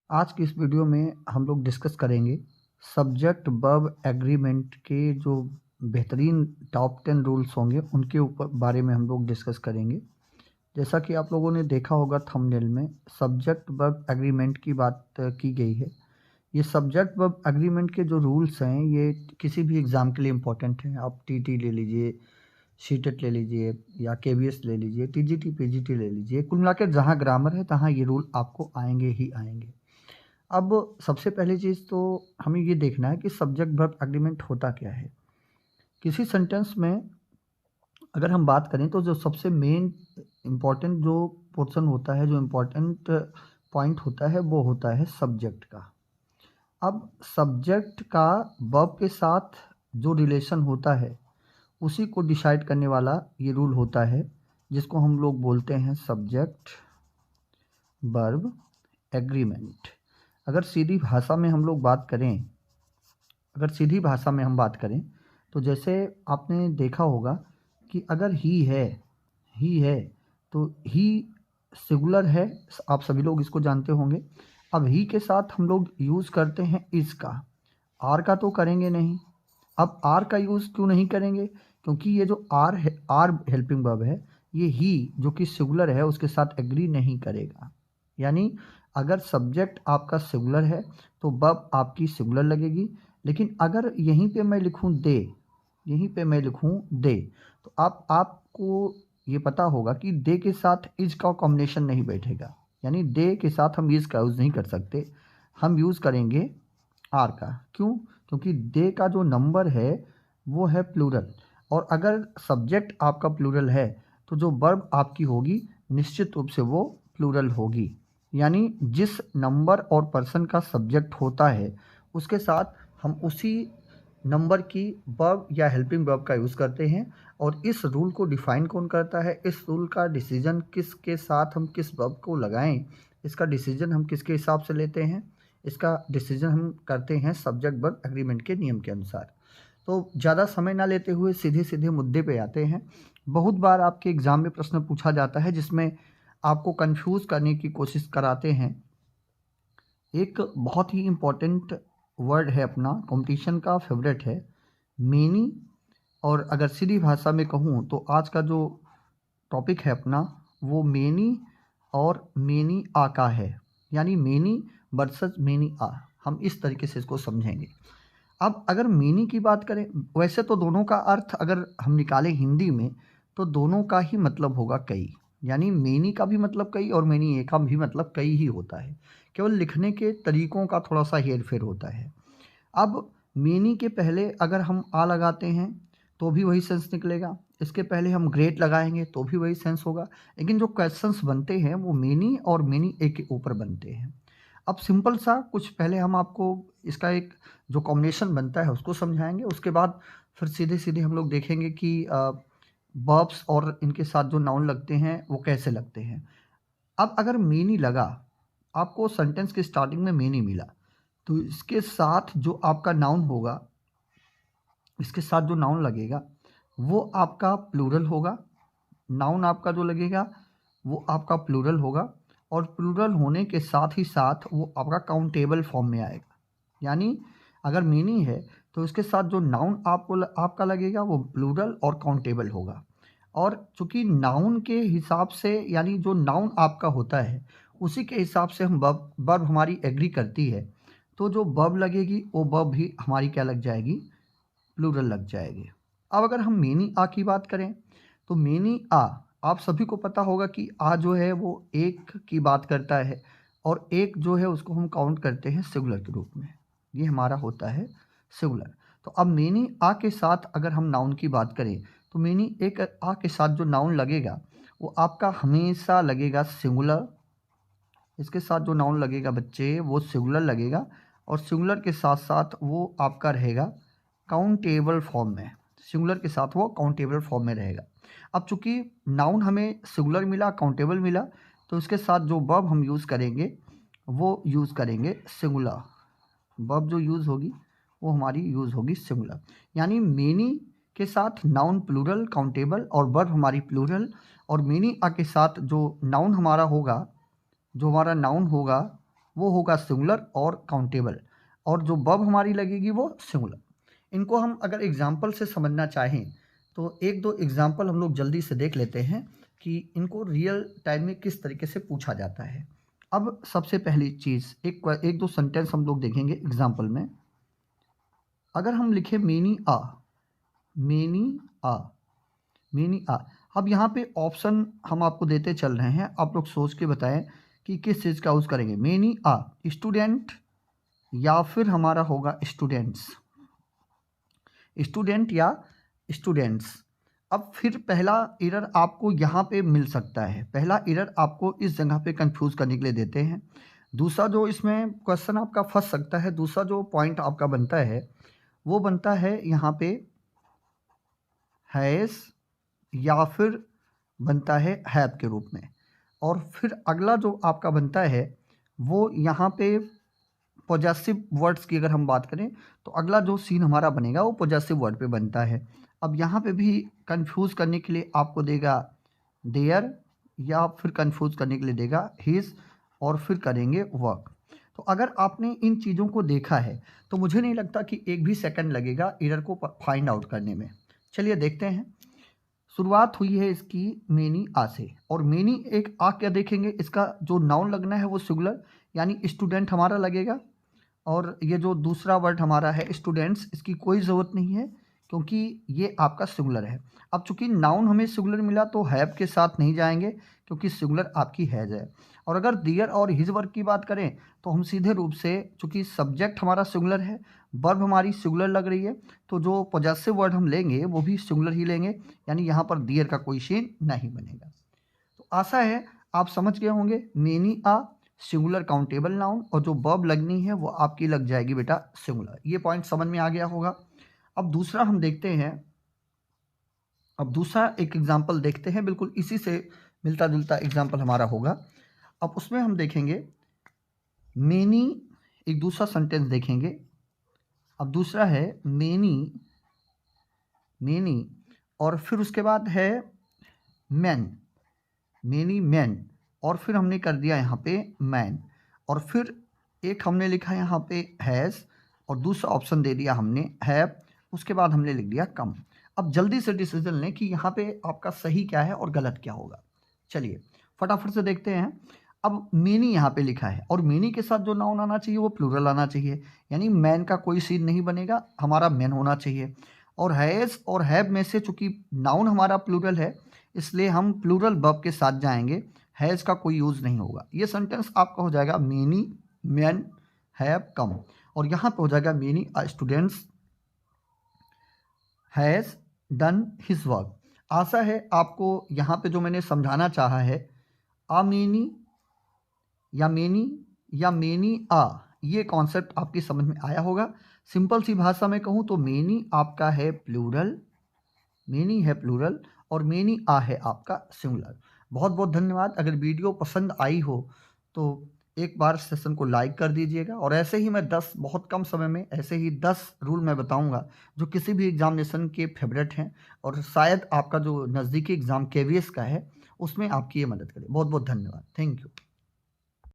आज की इस वीडियो में हम लोग डिस्कस करेंगे सब्जेक्ट वर्ब एग्रीमेंट के जो बेहतरीन टॉप 10 रूल्स होंगे उनके ऊपर बारे में हम लोग डिस्कस करेंगे। जैसा कि आप लोगों ने देखा होगा थंबनेल में सब्जेक्ट वर्ब एग्रीमेंट की बात की गई है। ये सब्जेक्ट वर्ब एग्रीमेंट के जो रूल्स हैं ये किसी भी एग्ज़ाम के लिए इम्पोर्टेंट हैं। आप टीटी ले लीजिए, सीटेट ले लीजिए या केवीएस ले लीजिए, टीजीटी पीजीटी ले लीजिए। कुल मिलाकर जहाँ ग्रामर है तहाँ ये रूल आपको आएंगे ही आएंगे। अब सबसे पहली चीज़ तो हमें ये देखना है कि सब्जेक्ट वर्ब एग्रीमेंट होता क्या है। किसी सेंटेंस में अगर हम बात करें तो जो सबसे मेन इम्पॉर्टेंट जो पोर्शन होता है, जो इम्पॉर्टेंट पॉइंट होता है वो होता है सब्जेक्ट का। अब सब्जेक्ट का वर्ब के साथ जो रिलेशन होता है उसी को डिसाइड करने वाला ये रूल होता है, जिसको हम लोग बोलते हैं सब्जेक्ट वर्ब एग्रीमेंट। अगर सीधी भाषा में हम लोग बात करें अगर सीधी भाषा में हम बात करें तो जैसे आपने देखा होगा कि अगर ही है तो ही सिंगुलर है। आप सभी लोग इसको जानते होंगे। अब ही के साथ हम लोग यूज़ करते हैं इस का, आर का तो करेंगे नहीं। अब आर का यूज़ क्यों नहीं करेंगे? क्योंकि ये जो आर है, आर हेल्पिंग वर्ब है, ये ही जो कि सिंगुलर है उसके साथ एग्री नहीं करेगा। यानी अगर सब्जेक्ट आपका सिंगुलर है तो वर्ब आपकी सिंगुलर लगेगी। लेकिन अगर यहीं पे मैं लिखूं दे तो आपको ये पता होगा कि दे के साथ इज का कॉम्बिनेशन नहीं बैठेगा। यानी दे के साथ हम इज का यूज़ नहीं कर सकते, हम यूज़ करेंगे आर का। क्यों? क्योंकि दे का जो नंबर है वो है प्लूरल, और अगर सब्जेक्ट आपका प्लूरल है तो जो वर्ब आपकी होगी निश्चित रूप से वो प्लूरल होगी। यानी जिस नंबर और पर्सन का सब्जेक्ट होता है उसके साथ हम उसी नंबर की वर्ब या हेल्पिंग वर्ब का यूज़ करते हैं। और इस रूल को डिफाइन कौन करता है, इस रूल का डिसीजन किसके साथ हम किस वर्ब को लगाएं, इसका डिसीजन हम किसके हिसाब से लेते हैं, इसका डिसीजन हम करते हैं सब्जेक्ट वर्ब एग्रीमेंट के नियम के अनुसार। तो ज़्यादा समय ना लेते हुए सीधे सीधे मुद्दे पे आते हैं। बहुत बार आपके एग्ज़ाम में प्रश्न पूछा जाता है जिसमें आपको कंफ्यूज करने की कोशिश कराते हैं। एक बहुत ही इम्पोर्टेंट वर्ड है, अपना कंपटीशन का फेवरेट है, मेनी। और अगर सीधी भाषा में कहूँ तो आज का जो टॉपिक है अपना वो मेनी और मेनी आ का है। यानी मेनी वर्सेस मेनी आ, हम इस तरीके से इसको समझेंगे। अब अगर मेनी की बात करें, वैसे तो दोनों का अर्थ अगर हम निकालें हिंदी में तो दोनों का ही मतलब होगा कई। यानी मेनी का भी मतलब कई और मेनी ए का भी मतलब कई ही होता है, केवल लिखने के तरीकों का थोड़ा सा हेर फेर होता है। अब मेनी के पहले अगर हम आ लगाते हैं तो भी वही सेंस निकलेगा, इसके पहले हम ग्रेट लगाएंगे तो भी वही सेंस होगा। लेकिन जो क्वेश्चंस बनते हैं वो मेनी और मेनी ए के ऊपर बनते हैं। अब सिंपल सा कुछ पहले हम आपको इसका एक जो कॉम्बिनेशन बनता है उसको समझाएंगे, उसके बाद फिर सीधे सीधे हम लोग देखेंगे कि वर्ब्स और इनके साथ जो नाउन लगते हैं वो कैसे लगते हैं। अब अगर मेनी लगा, आपको सेंटेंस के स्टार्टिंग में मेनी मिला, तो इसके साथ जो आपका नाउन होगा, इसके साथ जो नाउन लगेगा वो आपका प्लूरल होगा। नाउन आपका जो लगेगा वो आपका प्लूरल होगा, और प्लूरल होने के साथ ही साथ वो आपका काउंटेबल फॉर्म में आएगा। यानी अगर मीनिंग है तो इसके साथ जो नाउन आपका लगेगा वो प्लूरल और काउंटेबल होगा। और चूंकि नाउन के हिसाब से, यानी जो नाउन आपका होता है उसी के हिसाब से हम वर्ब हमारी एग्री करती है, तो जो वर्ब लगेगी वो वर्ब भी हमारी क्या लग जाएगी, प्लूरल लग जाएगी। अब अगर हम मेनी आ की बात करें तो मेनी आ, आप सभी को पता होगा कि आ जो है वो एक की बात करता है, और एक जो है उसको हम काउंट करते हैं सिंगुलर के रूप में, ये हमारा होता है सिंगुलर। तो अब मेनी आ के साथ अगर हम नाउन की बात करें तो मेनी एक आ के साथ जो नाउन लगेगा वो आपका हमेशा लगेगा सिंगुलर। इसके साथ जो नाउन लगेगा बच्चे वो सिंगुलर लगेगा, और सिंगुलर के साथ साथ वो आपका रहेगा काउंटेबल फॉर्म में। सिंगुलर के साथ वो काउंटेबल फॉर्म में रहेगा। अब चूंकि नाउन हमें सिंगुलर मिला, काउंटेबल मिला, तो इसके साथ जो वर्ब हम यूज़ करेंगे वो यूज़ करेंगे सिंगुलर। वर्ब जो यूज़ होगी वो हमारी यूज़ होगी सिंगुलर। यानी मेनी के साथ नाउन प्लूरल काउंटेबल और वर्ब हमारी प्लूरल, और मेनी आ के साथ जो नाउन हमारा होगा, जो हमारा नाउन होगा वो होगा सिंगुलर और काउंटेबल, और जो वर्ब हमारी लगेगी वो सिंगुलर। इनको हम अगर एग्जाम्पल से समझना चाहें तो एक दो एग्जाम्पल हम लोग जल्दी से देख लेते हैं कि इनको रियल टाइम में किस तरीके से पूछा जाता है। अब सबसे पहली चीज़ एक दो सेंटेंस हम लोग देखेंगे एग्जाम्पल में। अगर हम लिखें मेनी आ, मेनी आ, मेनी आ, अब यहाँ पे ऑप्शन हम आपको देते चल रहे हैं, आप लोग सोच के बताएं कि किस चीज़ का यूज़ करेंगे। मेनी आ स्टूडेंट या फिर हमारा होगा स्टूडेंट्स, स्टूडेंट या स्टूडेंट्स। अब फिर पहला एरर आपको यहाँ पे मिल सकता है, पहला एरर आपको इस जगह पे कंफ्यूज करने के लिए देते हैं। दूसरा जो इसमें क्वेश्चन आपका फंस सकता है, दूसरा जो पॉइंट आपका बनता है वो बनता है यहाँ पे हैज़ या फिर बनता है हैव के रूप में। और फिर अगला जो आपका बनता है वो यहाँ पे पॉजेसिव वर्ड्स की अगर हम बात करें तो अगला जो सीन हमारा बनेगा वो पॉजेसिव वर्ड पे बनता है। अब यहाँ पे भी कंफ्यूज करने के लिए आपको देगा देयर, या फिर कंफ्यूज करने के लिए देगा हिज, और फिर करेंगे वर्क। तो अगर आपने इन चीज़ों को देखा है तो मुझे नहीं लगता कि एक भी सेकंड लगेगा एरर को फाइंड आउट करने में। चलिए देखते हैं। शुरुआत हुई है इसकी मेनी आ से, और मेनी एक आ क्या देखेंगे, इसका जो नाउन लगना है वो सिंगुलर यानी स्टूडेंट हमारा लगेगा, और ये जो दूसरा वर्ड हमारा है स्टूडेंट्स, इसकी कोई ज़रूरत नहीं है क्योंकि ये आपका सिंगुलर है। अब चूंकि नाउन हमें सिंगुलर मिला तो हैव के साथ नहीं जाएंगे क्योंकि सिंगुलर आपकी हैज है। और अगर दियर और हिज वर्क की बात करें तो हम सीधे रूप से, चूंकि सब्जेक्ट हमारा सिंगुलर है, वर्ब हमारी सिंगुलर लग रही है, तो जो पॉजेसिव वर्ड हम लेंगे वो भी सिंगुलर ही लेंगे, यानी यहाँ पर दियर का कोई सीन नहीं बनेगा। तो आशा है आप समझ गए होंगे। मेनी आ सिंगुलर काउंटेबल नाउन, और जो वर्ब लगनी है वो आपकी लग जाएगी बेटा सिंगुलर। ये पॉइंट समझ में आ गया होगा। अब दूसरा हम देखते हैं, अब दूसरा एक एग्जांपल देखते हैं, बिल्कुल इसी से मिलता जुलता एग्जांपल हमारा होगा। अब उसमें हम देखेंगे मेनी, एक दूसरा सेंटेंस देखेंगे। अब दूसरा है मेनी, मेनी, और फिर उसके बाद है मैन, मेनी मैन, और फिर हमने कर दिया यहाँ पे मैन, और फिर एक हमने लिखा यहाँ पे हैज़, और दूसरा ऑप्शन दे दिया हमने हैव, उसके बाद हमने लिख दिया कम। अब जल्दी से डिसीजन लें कि यहाँ पे आपका सही क्या है और गलत क्या होगा। चलिए फटाफट से देखते हैं। अब मेनी यहाँ पे लिखा है, और मेनी के साथ जो नाउन आना चाहिए वो प्लूरल आना चाहिए, यानी मैन का कोई सीन नहीं बनेगा, हमारा मैन होना चाहिए। और हैज़ और हैव में से चूंकि नाउन हमारा प्लूरल है इसलिए हम प्लूरल वर्ब के साथ जाएंगे, हैज़ का कोई यूज़ नहीं होगा। ये सेंटेंस आपका हो जाएगा मेनी मैन हैव कम, और यहाँ पे हो जाएगा many students has done his work. आशा है आपको यहाँ पे जो मैंने समझाना चाहा है, आ मेनी या मेनी आ, ये कॉन्सेप्ट आपकी समझ में आया होगा। सिंपल सी भाषा में कहूँ तो मेनी आपका है प्लूरल, मेनी है प्लूरल, और मेनी आ है आपका सिंगुलर। बहुत बहुत धन्यवाद। अगर वीडियो पसंद आई हो तो एक बार सेशन को लाइक कर दीजिएगा, और ऐसे ही मैं 10 बहुत कम समय में ऐसे ही 10 रूल मैं बताऊंगा जो किसी भी एग्जामिनेशन के फेवरेट हैं, और शायद आपका जो नज़दीकी एग्ज़ाम KVS का है उसमें आपकी ये मदद करे। बहुत बहुत धन्यवाद। Thank you.